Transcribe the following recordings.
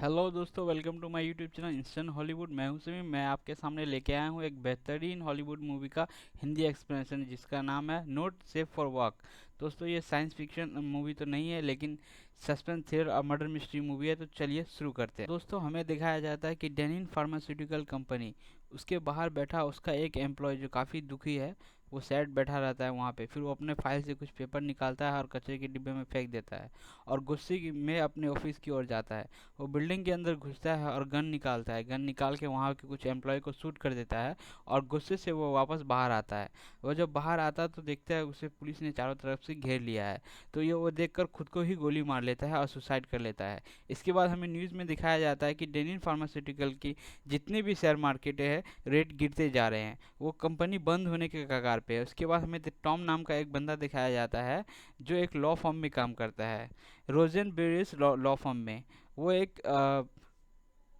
Hello दोस्तों, welcome to my YouTube channel instant Hollywood. मैं हूं समीम। मैं आपके सामने लेके आया हूं एक बेहतरीन हॉलीवुड मूवी का हिंदी एक्सप्लेनेशन जिसका नाम है नोट सेफ फॉर वॉक। दोस्तों, ये साइंस फिक्शन मूवी तो नहीं है, लेकिन सस्पेंस थ्रिलर और मर्डर मिस्ट्री मूवी है। तो चलिए शुरू करते हैं। दोस्तों, हमें दिखाया जाता है कि डेनिन फार्मास्यूटिकल कंपनी, उसके बाहर बैठा उसका एक एम्प्लॉय जो काफ़ी दुखी है, वो सैड बैठा रहता है वहाँ पे। फिर वो अपने फाइल से कुछ पेपर निकालता है और कचरे के डिब्बे में फेंक देता है और में अपने ऑफिस की ओर जाता है। वो बिल्डिंग के अंदर घुसता है और गन निकालता है। गन निकाल के वहाँ के कुछ एम्प्लॉय को शूट कर देता है और गुस्से से वो वापस बाहर आता है। वो जब बाहर आता है तो देखता है उसे पुलिस ने चारों तरफ से घेर लिया है। तो ये वो देखकर खुद को ही गोली मार लेता है और सुसाइड कर लेता है। इसके बाद हमें न्यूज़ में दिखाया जाता है कि डेनिन फार्मास्यूटिकल की जितने भी शेयर मार्केट है, रेट गिरते जा रहे हैं। वो कंपनी बंद होने के कगार पे है। उसके बाद हमें टॉम नाम का एक बंदा दिखाया जाता है जो एक लॉ फर्म में काम करता है, रोजन बेरिस लॉ फर्म में। वो एक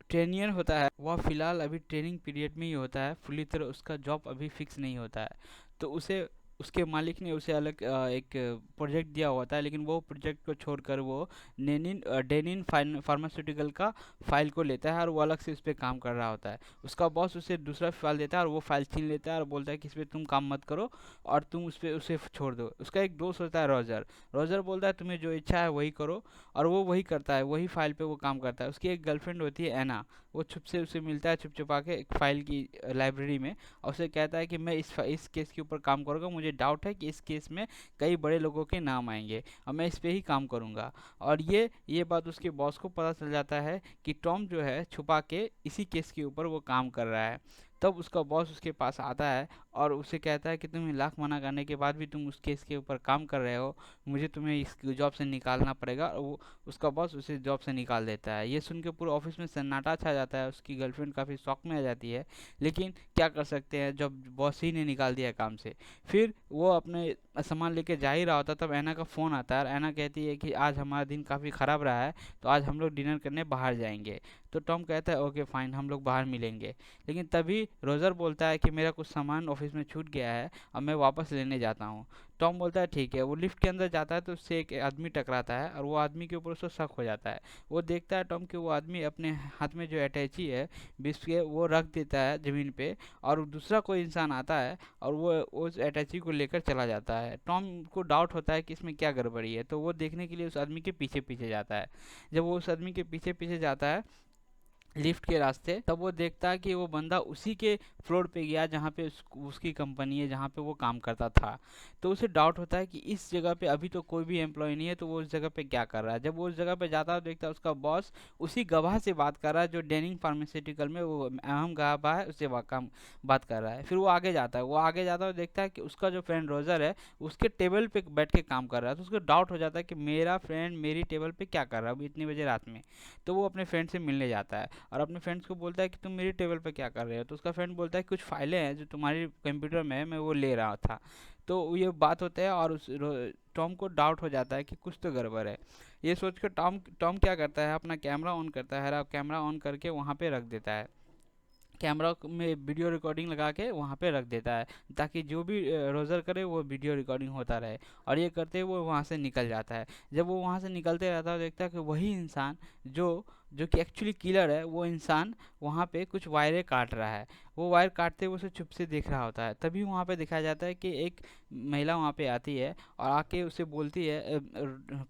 ट्रेनियर होता है। वह फ़िलहाल अभी ट्रेनिंग पीरियड में ही होता है, फुली तरह उसका जॉब अभी फिक्स नहीं होता है। तो उसे उसके मालिक ने उसे अलग एक प्रोजेक्ट दिया होता है, लेकिन वो प्रोजेक्ट को छोड़कर वो डेनिन फार्मास्यूटिकल का फाइल को लेता है और वो अलग से उस पर काम कर रहा होता है। उसका बॉस उसे दूसरा फाइल देता है और वो फाइल छीन लेता है और बोलता है कि इस पर तुम काम मत करो और तुम उस पर उसे छोड़ दो। उसका एक दोस्त होता है रॉजर। रॉजर बोलता है तुम्हें जो इच्छा है वही करो, और वो वही करता है, वही फाइल पे वो काम करता है। उसकी एक गर्लफ्रेंड होती है एना। वो छुप से उसे मिलता है, छुप छुपा के एक फाइल की लाइब्रेरी में, और उसे कहता है कि मैं इस केस के ऊपर काम करूँगा। मुझे डाउट है कि इस केस में कई बड़े लोगों के नाम आएंगे और मैं इस पे ही काम करूँगा। और ये बात उसके बॉस को पता चल जाता है कि टॉम जो है छुपा के इसी केस के ऊपर वो काम कर रहा है। तब उसका बॉस उसके पास आता है और उसे कहता है कि तुम्हें लाख मना करने के बाद भी तुम उस केस के ऊपर काम कर रहे हो, मुझे तुम्हें इस जॉब से निकालना पड़ेगा। और वो उसका बॉस उसे जॉब से निकाल देता है। ये सुन के पूरे ऑफिस में सन्नाटा छा जाता है। उसकी गर्लफ्रेंड काफ़ी शॉक में आ जाती है, लेकिन क्या कर सकते हैं जब बॉस ही ने निकाल दिया काम से। फिर वो अपने सामान लेके जा ही रहा होता, तब ऐना का फ़ोन आता है और ऐना कहती है कि आज हमारा दिन काफ़ी ख़राब रहा है, तो आज हम लोग डिनर करने बाहर जाएंगे। तो टॉम कहता है ओके फाइन, हम लोग बाहर मिलेंगे। लेकिन तभी रोजर बोलता है कि मेरा कुछ सामान ऑफिस में छूट गया है और मैं वापस लेने जाता हूँ। टॉम बोलता है ठीक है। वो लिफ्ट के अंदर जाता है तो उससे एक आदमी टकराता है और वो आदमी के ऊपर उसको शक हो जाता है। वो देखता है टॉम कि वो आदमी अपने हाथ में जो अटैची है विस्प के, वो रख देता है ज़मीन पे, और दूसरा कोई इंसान आता है और वो उस अटैची को लेकर चला जाता है। टॉम को डाउट होता है कि इसमें क्या गड़बड़ी है, तो वो देखने के लिए उस आदमी के पीछे पीछे जाता है। जब वो उस आदमी के पीछे पीछे जाता है लिफ्ट के रास्ते, तब वो देखता है कि वो बंदा उसी के फ्लोर पे गया जहाँ पे उसकी कंपनी है, जहाँ पे वो काम करता था। तो उसे डाउट होता है कि इस जगह पे अभी तो कोई भी एम्प्लॉय नहीं है, तो वो उस जगह पे क्या कर रहा है। जब वो उस जगह पे जाता है तो देखता है उसका बॉस उसी गवाह से बात कर रहा है जो डेनिंग फार्मास्यूटिकल में वो अहम गवाह है, उससे बात कर रहा है। फिर वो आगे जाता है, और देखता है कि उसका जो फ्रेंड रोजर है उसके टेबल पे बैठ के काम कर रहा है। तो उसको डाउट हो जाता है कि मेरा फ्रेंड मेरी टेबल पे क्या कर रहा है अभी इतनी बजे रात में। तो वो अपने फ्रेंड से मिलने जाता है और अपने फ्रेंड्स को बोलता है कि तुम मेरी टेबल पे क्या कर रहे हो। तो उसका फ्रेंड बोलता है कुछ फाइलें हैं जो तुम्हारी कंप्यूटर में है, मैं वो ले रहा था। तो ये बात होता है और टॉम को डाउट हो जाता है कि कुछ तो गड़बड़ है। ये सोचकर टॉम टॉम क्या करता है, अपना कैमरा ऑन करता है और कैमरा ऑन करके वहाँ पे रख देता है। कैमरा में वीडियो रिकॉर्डिंग लगा के वहाँ पे रख देता है, ताकि जो भी रोज़र करे वो वीडियो रिकॉर्डिंग होता रहे। और ये करते वो वहाँ से निकल जाता है। जब वो वहाँ से निकलते रहता है देखता है कि वही इंसान जो जो कि एक्चुअली किलर है, वो इंसान वहाँ पे कुछ वायरें काट रहा है। वो वायर काटते हुए उसे चुप से देख रहा होता है। तभी वहाँ पे दिखाया जाता है कि एक महिला वहाँ पे आती है और आके उसे बोलती है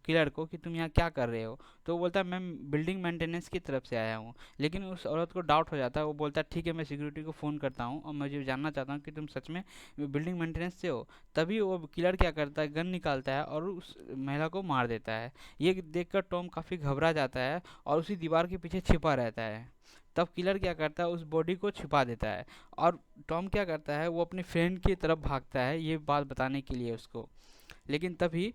किलर को कि तुम यहाँ क्या कर रहे हो। तो वो बोलता है मैं बिल्डिंग मेंटेनेंस की तरफ से आया हूँ। लेकिन उस औरत को डाउट हो जाता है। वो बोलता है ठीक है, मैं सिक्योरिटी को फ़ोन करता हूँ और मुझे जानना चाहता हूँ कि तुम सच में बिल्डिंग मेंटेनेंस से हो। तभी वो किलर क्या करता है, गन निकालता है और उस महिला को मार देता है। ये देखकर टॉम काफ़ी घबरा जाता है और उसी दीवार के पीछे छिपा रहता है। तब किलर क्या करता है, उस बॉडी को छिपा देता है और टॉम क्या करता है, वो अपने फ्रेंड की तरफ भागता है ये बात बताने के लिए उसको। लेकिन तभी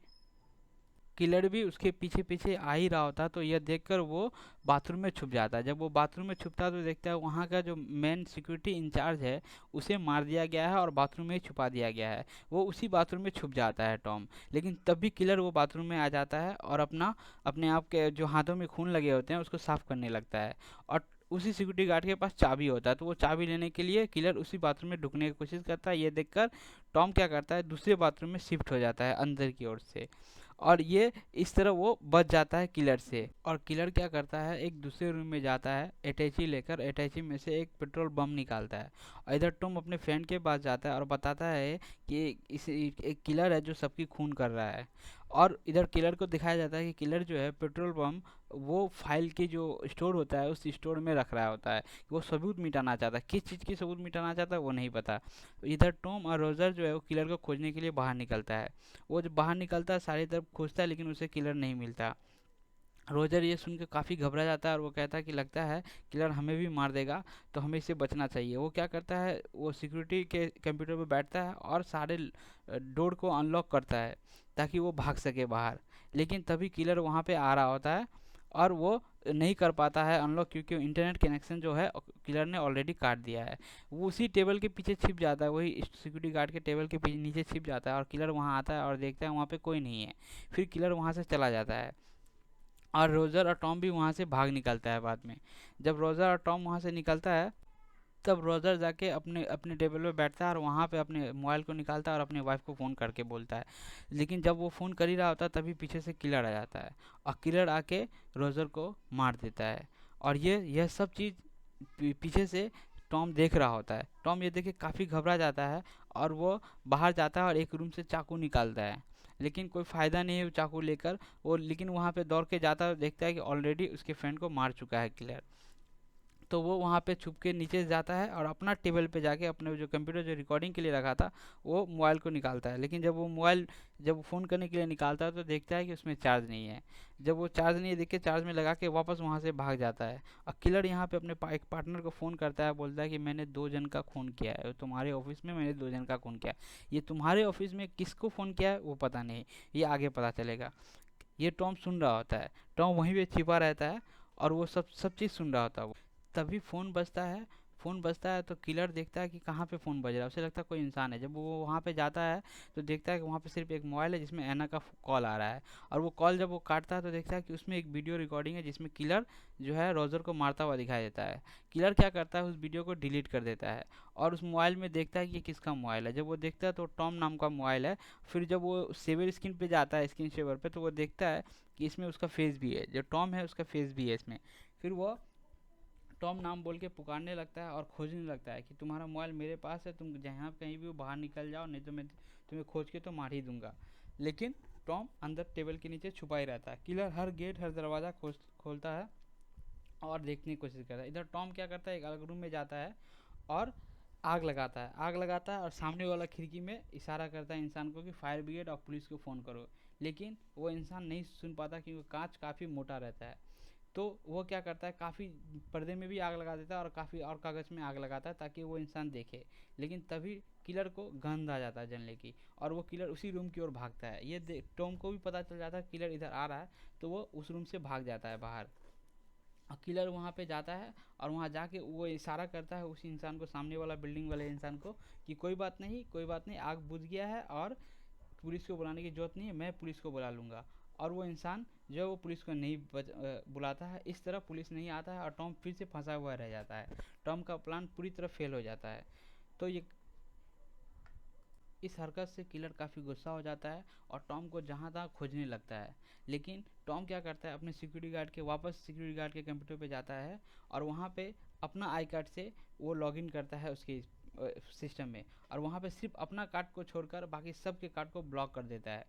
किलर भी उसके पीछे पीछे आ ही रहा होता, तो यह देखकर वो बाथरूम में छुप जाता है। जब वो बाथरूम में छुपता है तो देखता है वहाँ का जो मेन सिक्योरिटी इंचार्ज है उसे मार दिया गया है और बाथरूम में ही छुपा दिया गया है। वो उसी बाथरूम में छुप जाता है टॉम। लेकिन तब भी किलर वो बाथरूम में आ जाता है और अपने आप के जो हाथों में खून लगे होते हैं उसको साफ करने लगता है। और उसी सिक्योरिटी गार्ड के पास चाबी होता है, तो वो चाबी लेने के लिए किलर उसी बाथरूम में ढुकने की कोशिश करता है। ये देखकर टॉम क्या करता है, दूसरे बाथरूम में शिफ्ट हो जाता है अंदर की ओर से। और ये इस तरह वो बच जाता है किलर से। और किलर क्या करता है, एक दूसरे रूम में जाता है अटैची लेकर, अटैची में से एक पेट्रोल बम निकालता है। और इधर टॉम अपने फ्रेंड के पास जाता है और बताता है कि इस एक किलर है जो सबकी खून कर रहा है। और इधर किलर को दिखाया जाता है कि किलर जो है पेट्रोल बम वो फाइल की जो स्टोर होता है उस स्टोर में रख रहा होता है। वो सबूत मिटाना चाहता है, किस चीज़ की सबूत मिटाना चाहता है वो नहीं पता। इधर टॉम और रोजर जो है वो किलर को खोजने के लिए बाहर निकलता है। वो जब बाहर निकलता है सारी तरफ खोजता है लेकिन उसे किलर नहीं मिलता। रोजर ये सुन के काफ़ी घबरा जाता है और वो कहता है कि लगता है किलर हमें भी मार देगा, तो हमें इससे बचना चाहिए। वो क्या करता है, वो सिक्योरिटी के कंप्यूटर पर बैठता है और सारे डोर को अनलॉक करता है ताकि वो भाग सके बाहर। लेकिन तभी किलर वहाँ पे आ रहा होता है और वो नहीं कर पाता है अनलॉक, क्योंकि इंटरनेट कनेक्शन जो है किलर ने ऑलरेडी काट दिया है। वो उसी टेबल के पीछे छिप जाता है, वही सिक्योरिटी गार्ड के टेबल के पीछे नीचे छिप जाता है और किलर वहाँ आता है और देखता है वहाँ पे कोई नहीं है। फिर किलर वहाँ से चला जाता है और रोजर और टॉम भी वहाँ से भाग निकलता है बाद में। जब रोजर और टॉम वहाँ से निकलता है तब रोजर जाके अपने अपने टेबल पे बैठता है और वहाँ पे अपने मोबाइल को निकालता है और अपनी वाइफ को फ़ोन करके बोलता है। लेकिन जब वो फ़ोन कर ही रहा होता है तभी पीछे से किलर आ जाता है और किलर आके रोजर को मार देता है। और यह सब चीज़ पीछे से टॉम देख रहा होता है। टॉम ये देख के काफ़ी घबरा जाता है और वो बाहर जाता है और एक रूम से चाकू निकालता है। लेकिन कोई फ़ायदा नहीं है वो चाकू लेकर। वो लेकिन वहाँ पे दौड़ के जाता है और देखता है कि ऑलरेडी उसके फ्रेंड को मार चुका है किलर। तो वो वहाँ पे छुप के नीचे जाता है और अपना टेबल पे जाके अपने जो कंप्यूटर जो रिकॉर्डिंग के लिए रखा था वो मोबाइल को निकालता है। लेकिन जब वो फ़ोन करने के लिए निकालता है तो देखता है कि उसमें चार्ज नहीं है। जब वो चार्ज नहीं है देख के चार्ज में लगा के वापस वहाँ से भाग जाता है। और किलर यहाँ पे अपने एक पार्टनर को फ़ोन करता है, बोलता है कि मैंने 2 जन का खून किया है तुम्हारे ऑफिस में, मैंने 2 जन का खून किया है। ये तुम्हारे ऑफिस में किसको फ़ोन किया है वो पता नहीं, ये आगे पता चलेगा। ये टॉम सुन रहा होता है, टॉम वहीं पे छिपा रहता है और वो सब सब चीज़ सुन रहा होता है। तभी फ़ोन बजता है। फ़ोन बजता है तो किलर देखता है कि कहाँ पे फ़ोन बज रहा है, उसे लगता है कोई इंसान है। जब वो वहाँ पे जाता है तो देखता है कि वहाँ पे सिर्फ एक मोबाइल है जिसमें ऐना का कॉल आ रहा है। और वो कॉल जब वो काटता है तो देखता है कि उसमें एक वीडियो रिकॉर्डिंग है जिसमें किलर जो है रोजर को मारता हुआ दिखाई देता है। किलर क्या करता है, उस वीडियो को डिलीट कर देता है और उस मोबाइल में देखता है कि ये किसका मोबाइल है। जब वो देखता है तो टॉम नाम का मोबाइल है। फिर जब वो सेवर स्क्रीन पे जाता है, स्क्रीन सेवर पे, तो वो देखता है कि इसमें उसका फेस भी है, जो टॉम है उसका फेस भी है इसमें। फिर वो टॉम नाम बोल के पुकारने लगता है और खोजने लगता है कि तुम्हारा मोबाइल मेरे पास है, तुम जहाँ कहीं भी हो बाहर निकल जाओ, नहीं तो मैं तुम्हें खोज के तो मार ही दूंगा। लेकिन टॉम अंदर टेबल के नीचे छुपा ही रहता है। किलर हर गेट हर दरवाज़ा खोलता है और देखने की कोशिश करता है। इधर टॉम क्या करता है, एक अलग रूम में जाता है और आग लगाता है और सामने वाला खिड़की में इशारा करता है इंसान को कि फायर ब्रिगेड और पुलिस को फ़ोन करो। लेकिन वो इंसान नहीं सुन पाता क्योंकि कांच काफ़ी मोटा रहता है। तो वो क्या करता है, काफ़ी पर्दे में भी आग लगा देता है और काफ़ी और कागज़ में आग लगाता है ताकि वो इंसान देखे। लेकिन तभी किलर को गंध आ जाता है जलने की और वो किलर उसी रूम की ओर भागता है। ये देख टॉम को भी पता चल जाता है किलर इधर आ रहा है, तो वो उस रूम से भाग जाता है बाहर। और किलर वहाँ पे जाता है और वहाँ जाके वो इशारा करता है उसी इंसान को, सामने वाला बिल्डिंग वाले इंसान को, कि कोई बात नहीं कोई बात नहीं, आग बुझ गया है और पुलिस को बुलाने की ज़रूरत नहीं है, मैं पुलिस को बुला लूँगा। और वो इंसान जो है वो पुलिस को नहीं बुलाता है। इस तरह पुलिस नहीं आता है और टॉम फिर से फंसा हुआ रह जाता है। टॉम का प्लान पूरी तरह फेल हो जाता है। तो ये इस हरकत से किलर काफ़ी गुस्सा हो जाता है और टॉम को जहाँ तहाँ खोजने लगता है। लेकिन टॉम क्या करता है, अपने सिक्योरिटी गार्ड के कंप्यूटर पे जाता है और वहाँ पे अपना आई कार्ड से वो लॉगिन करता है उसके सिस्टम में। और वहाँ पे सिर्फ अपना कार्ड को छोड़कर बाकी सब के कार्ड को ब्लॉक कर देता है।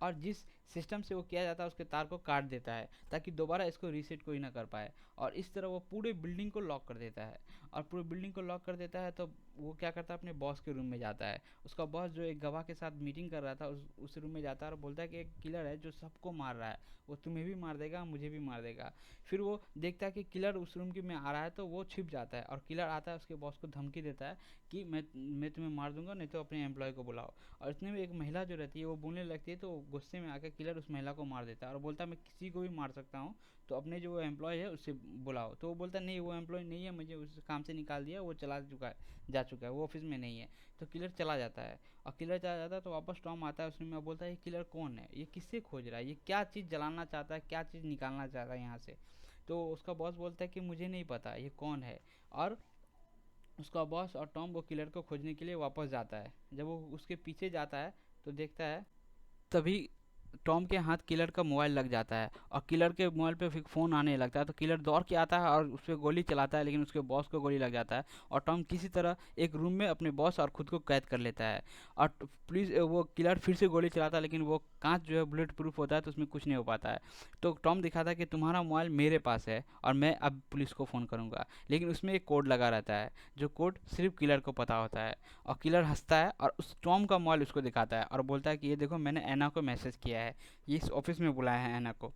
और जिस सिस्टम से वो किया जाता है उसके तार को काट देता है ताकि दोबारा इसको रीसेट कोई ना कर पाए। और इस तरह वो पूरे बिल्डिंग को लॉक कर देता है। और पूरे बिल्डिंग को लॉक कर देता है तो वो क्या करता है, अपने बॉस के रूम में जाता है। उसका बॉस जो एक गवाह के साथ मीटिंग कर रहा था उस रूम में जाता है और बोलता है कि एक किलर है जो सबको मार रहा है, वो तुम्हें भी मार देगा मुझे भी मार देगा। फिर वो देखता है कि किलर उस रूम के में आ रहा है तो वो छिप जाता है और किलर आता है उसके बॉस को धमकी देता है कि मैं तुम्हें मार दूंगा, नहीं तो अपने एम्प्लॉय को बुलाओ। और इतने में एक महिला जो रहती है वो बोलने लगती है तो गुस्से में आकर किलर उस महिला को मार देता है और बोलता है मैं किसी को भी मार सकता हूँ, तो अपने जो एम्प्लॉय है उससे बुलाओ। तो वो बोलता है नहीं वो एम्प्लॉय नहीं है, मुझे उस काम से निकाल दिया, वो जा चुका है, वो ऑफिस में नहीं है। तो किलर चला जाता है। और किलर चला जाता है तो वापस टॉम आता है उसमें और बोलता है ये किलर कौन है, ये किससे खोज रहा है, ये क्या चीज़ जलाना चाहता है, क्या चीज़ निकालना चाहता है यहाँ से। तो उसका बॉस बोलता है कि मुझे नहीं पता ये कौन है। और उसका बॉस और टॉम वो किलर को खोजने के लिए वापस जाता है। जब वो उसके पीछे जाता है तो देखता है तभी टॉम के हाथ किलर का मोबाइल लग जाता है और किलर के मोबाइल पे फिर फ़ोन आने लगता है, तो किलर दौड़ के आता है और उस पे गोली चलाता है, लेकिन उसके बॉस को गोली लग जाता है और टॉम किसी तरह एक रूम में अपने बॉस और खुद को कैद कर लेता है। और पुलिस वो किलर फिर से गोली चलाता है, लेकिन वो कांच जो है बुलेट प्रूफ होता है, तो उसमें कुछ नहीं हो पाता है। तो टॉम दिखाता है कि तुम्हारा मोबाइल मेरे पास है और मैं अब पुलिस को फ़ोन करूँगा, लेकिन उसमें एक कोड लगा रहता है, जो कोड सिर्फ किलर को पता होता है। और किलर हंसता है और उस टॉम का मोबाइल उसको दिखाता है और बोलता है कि ये देखो, मैंने एना को मैसेज किया है, ये इस ऑफिस में बुलाया है एना को।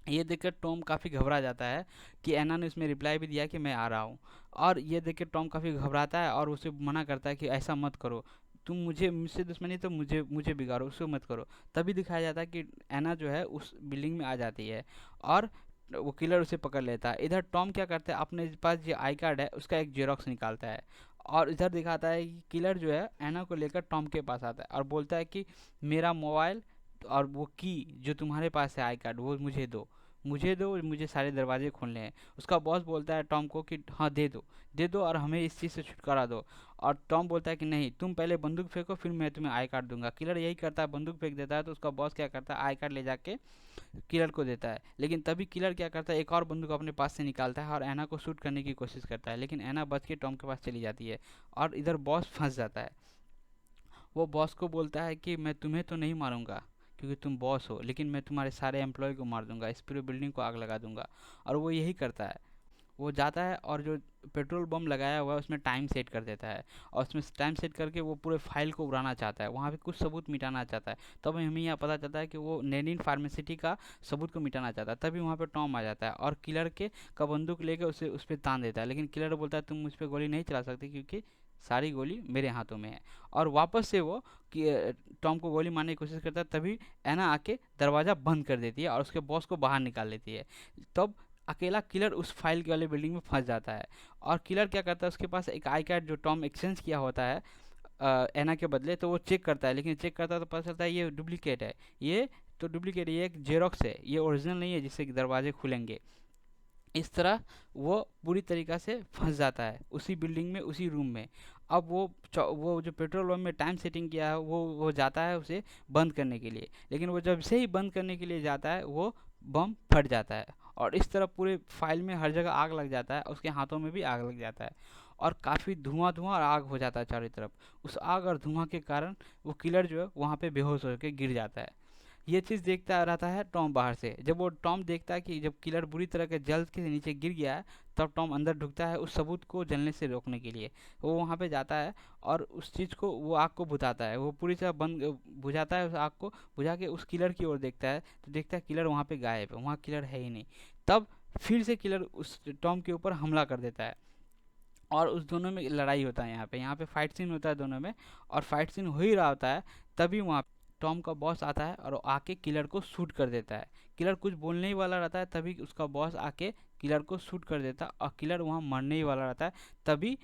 ये देखकर टॉम काफ़ी घबरा जाता है कि एना ने उसमें रिप्लाई भी दिया कि मैं आ रहा हूँ। और ये देख के टॉम काफ़ी घबराता है और उसे मना करता है कि ऐसा मत करो, तुम मुझे मुझसे दुश्मनी तो मुझे मुझे बिगाड़ो, उसको मत करो। तभी दिखाया जाता है कि एना जो है उस बिल्डिंग में आ जाती है और वो किलर उसे पकड़ लेता है। इधर टॉम क्या करता है, अपने पास जो आई कार्ड है उसका एक जेरोक्स निकालता है और इधर दिखाता है कि किलर जो है एना को लेकर टॉम के पास आता है और बोलता है कि मेरा मोबाइल और वो की जो तुम्हारे पास है आई कार्ड, वो मुझे दो, मुझे दो, मुझे सारे दरवाजे खोलने हैं। उसका बॉस बोलता है टॉम को कि हाँ दे दो, दे दो और हमें इस चीज़ से छुटकारा दो। और टॉम बोलता है कि नहीं, तुम पहले बंदूक फेंको, फिर मैं तुम्हें आई कार्ड दूंगा। किलर यही करता है, बंदूक फेंक देता है, तो उसका बॉस क्या करता है, आई कार्ड ले जाके किलर को देता है। लेकिन तभी किलर क्या करता है, एक और बंदूक अपने पास से निकालता है और एना को शूट करने की कोशिश करता है, लेकिन एना बच के टॉम के पास चली जाती है और इधर बॉस फंस जाता है। वो बॉस को बोलता है कि मैं तुम्हें तो नहीं मारूंगा क्योंकि तुम बॉस हो, लेकिन मैं तुम्हारे सारे एम्प्लॉय को मार दूंगा, इस पूरे बिल्डिंग को आग लगा दूंगा। और वो यही करता है। वो जाता है और जो पेट्रोल बम लगाया हुआ है उसमें टाइम सेट कर देता है और उसमें टाइम सेट करके वो पूरे फाइल को उड़ाना चाहता है, वहाँ पे कुछ सबूत मिटाना चाहता है। तब हमें यहाँ पता चलता है कि वो नेनिन फार्मेसिटी का सबूत को मिटाना चाहता है। तभी वहाँ पे टॉम आ जाता है और किलर के का बंदूक लेके उसे उस पर तान देता है, लेकिन किलर बोलता है तुम मुझ पर गोली नहीं चला सकते क्योंकि सारी गोली मेरे हाथों में है। और वापस से वो टॉम को गोली मारने की कोशिश करता है, तभी एना आके दरवाज़ा बंद कर देती है और उसके बॉस को बाहर निकाल लेती है। तब अकेला किलर उस फाइल के वाले बिल्डिंग में फंस जाता है और किलर क्या करता है, उसके पास एक आई कार्ड जो टॉम एक्सचेंज किया होता है एना के बदले, तो वो चेक करता है, लेकिन चेक करता है तो पता चलता है ये डुप्लीकेट है। ये तो डुप्लीकेट, ये एक जेरोक्स है, ये ओरिजिनल नहीं है जिससे कि दरवाजे खुलेंगे। इस तरह वो पूरी तरीक़ा से फंस जाता है उसी बिल्डिंग में, उसी रूम में। अब वो जो पेट्रोल पंप में टाइम सेटिंग किया है वो जाता है उसे बंद करने के लिए, लेकिन वो जब से ही बंद करने के लिए जाता है वो बम फट जाता है और इस तरह पूरे फाइल में हर जगह आग लग जाता है, उसके हाथों में भी आग लग जाता है और काफ़ी धुआं धुआं और आग हो जाता है चारों तरफ। उस आग और धुआं के कारण वो किलर जो है वहाँ पे बेहोश होकर गिर जाता है। ये चीज़ देखता रहता है टॉम बाहर से। जब वो टॉम देखता है कि जब किलर बुरी तरह के जल के नीचे गिर गया है, तब टॉम अंदर ढुकता है उस सबूत को जलने से रोकने के लिए। वो वहाँ पे जाता है और उस चीज़ को, वो आग को बुझाता है, वो पूरी तरह बंद बुझाता है, उस आग को बुझा के उस किलर की ओर देखता है, तो देखता है किलर वहाँ पे गायब है, वहाँ किलर है ही नहीं। तब फिर से किलर उस टॉम के ऊपर हमला कर देता है और उस दोनों में लड़ाई होता है। यहाँ पे फाइट सीन होता है दोनों में और फाइट सीन हो ही रहा होता है, तभी वहाँ टॉम का बॉस आता है और वो आके किलर को शूट कर देता है। किलर कुछ बोलने ही वाला रहता है, तभी उसका बॉस आके किलर को शूट कर देता है और किलर वहाँ मरने ही वाला रहता है। तभी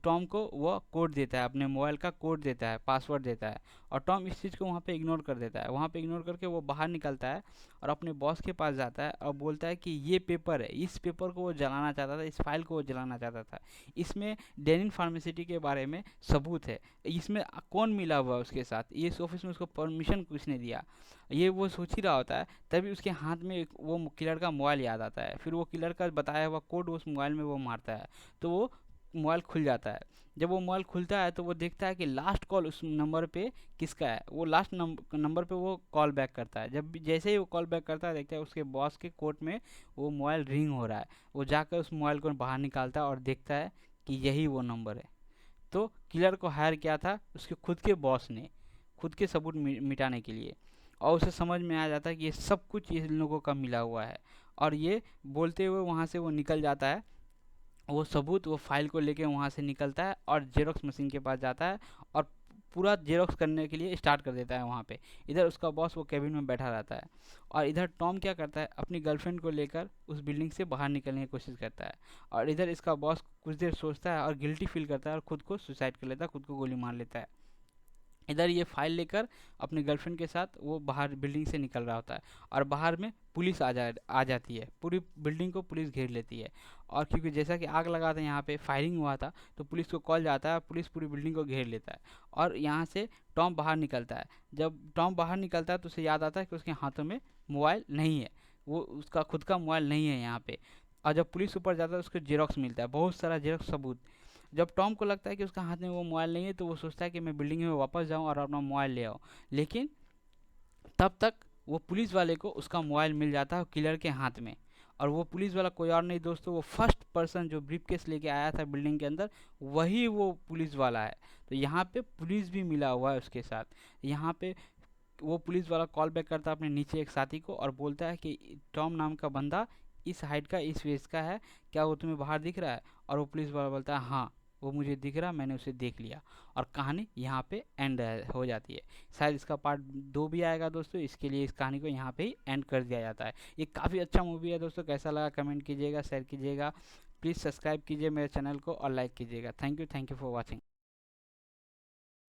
टॉम को वो कोड देता है, अपने मोबाइल का कोड देता है, पासवर्ड देता है और टॉम इस चीज़ को वहाँ पे इग्नोर कर देता है। वहाँ पे इग्नोर करके वो बाहर निकलता है और अपने बॉस के पास जाता है और बोलता है कि ये पेपर है, इस पेपर को वो जलाना चाहता था, इस फाइल को वो जलाना चाहता था, इसमें डेनिन फार्मेसिटी के बारे में सबूत है, इसमें कौन मिला हुआ है उसके साथ, ये इस ऑफिस में उसको परमिशन किसने दिया, ये वो सोच ही रहा होता है। तभी उसके हाथ में वो किलर का मोबाइल याद आता है, फिर वो किलर का बताया हुआ कोड उस मोबाइल में वो मारता है, तो वो मोबाइल खुल जाता है। जब वो मोबाइल खुलता है तो वो देखता है कि लास्ट कॉल उस नंबर पे किसका है, वो लास्ट नंबर पे वो कॉल बैक करता है। जब भी जैसे ही वो कॉल बैक करता है, देखता है उसके बॉस के कोर्ट में वो मोबाइल रिंग हो रहा है। वो जाकर उस मोबाइल को बाहर निकालता है और देखता है कि यही वो नंबर है। तो किलर को हायर किया था उसके खुद के बॉस ने, खुद के सबूत मिटाने के लिए। और उसे समझ में आ जाता है कि ये सब कुछ इन लोगों का मिला हुआ है और ये बोलते हुए वहाँ से वो निकल जाता है। वो सबूत, वो फाइल को लेके वहाँ से निकलता है और जेरोक्स मशीन के पास जाता है और पूरा जेरोक्स करने के लिए स्टार्ट कर देता है वहाँ पे। इधर उसका बॉस वो केबिन में बैठा रहता है और इधर टॉम क्या करता है, अपनी गर्लफ्रेंड को लेकर उस बिल्डिंग से बाहर निकलने की कोशिश करता है और इधर इसका बॉस कुछ देर सोचता है और गिल्टी फील करता है और खुद को सुसाइड कर लेता है, खुद को गोली मार लेता है। इधर ये फाइल लेकर अपनी गर्लफ्रेंड के साथ वो बाहर बिल्डिंग से निकल रहा होता है, और बाहर में पुलिस आ जाती है। पूरी बिल्डिंग को पुलिस घेर लेती है, और क्योंकि जैसा कि आग लगा था, यहाँ पे फायरिंग हुआ था, तो पुलिस को कॉल जाता है, पुलिस पूरी बिल्डिंग को घेर लेता है। और यहाँ से टॉम बाहर निकलता है। जब टॉम बाहर निकलता है तो उसे याद आता है कि उसके हाथों में मोबाइल नहीं है, वो उसका खुद का मोबाइल नहीं है यहाँ पे। और जब पुलिस ऊपर जाता है उसको जेरोक्स मिलता है, बहुत सारा जेरोक्स सबूत। जब टॉम को लगता है कि उसका हाथ में वो मोबाइल नहीं है, तो वो सोचता है कि मैं बिल्डिंग में वापस जाऊं और अपना मोबाइल ले आऊं। लेकिन तब तक वो पुलिस वाले को उसका मोबाइल मिल जाता है किलर के हाथ में। और वो पुलिस वाला कोई और नहीं दोस्तों, वो फर्स्ट पर्सन जो ब्रीफकेस लेके आया था बिल्डिंग के अंदर, वही वो पुलिस वाला है। तो यहाँ पे पुलिस भी मिला हुआ है उसके साथ। यहाँ पे वो पुलिस वाला कॉल बैक करता है अपने नीचे एक साथी को, और बोलता है कि टॉम नाम का बंदा इस हाइट का, इस वेस का है, क्या वो तुम्हें बाहर दिख रहा है? और वो पुलिस वाला बोलता है हाँ, वो मुझे दिख रहा, मैंने उसे देख लिया। और कहानी यहाँ पे एंड हो जाती है। शायद इसका पार्ट 2 भी आएगा दोस्तों, इसके लिए इस कहानी को यहाँ पे ही एंड कर दिया जाता है। ये काफ़ी अच्छा मूवी है दोस्तों, कैसा लगा कमेंट कीजिएगा, शेयर कीजिएगा, प्लीज़ सब्सक्राइब कीजिए मेरे चैनल को और लाइक कीजिएगा। Thank you for watching.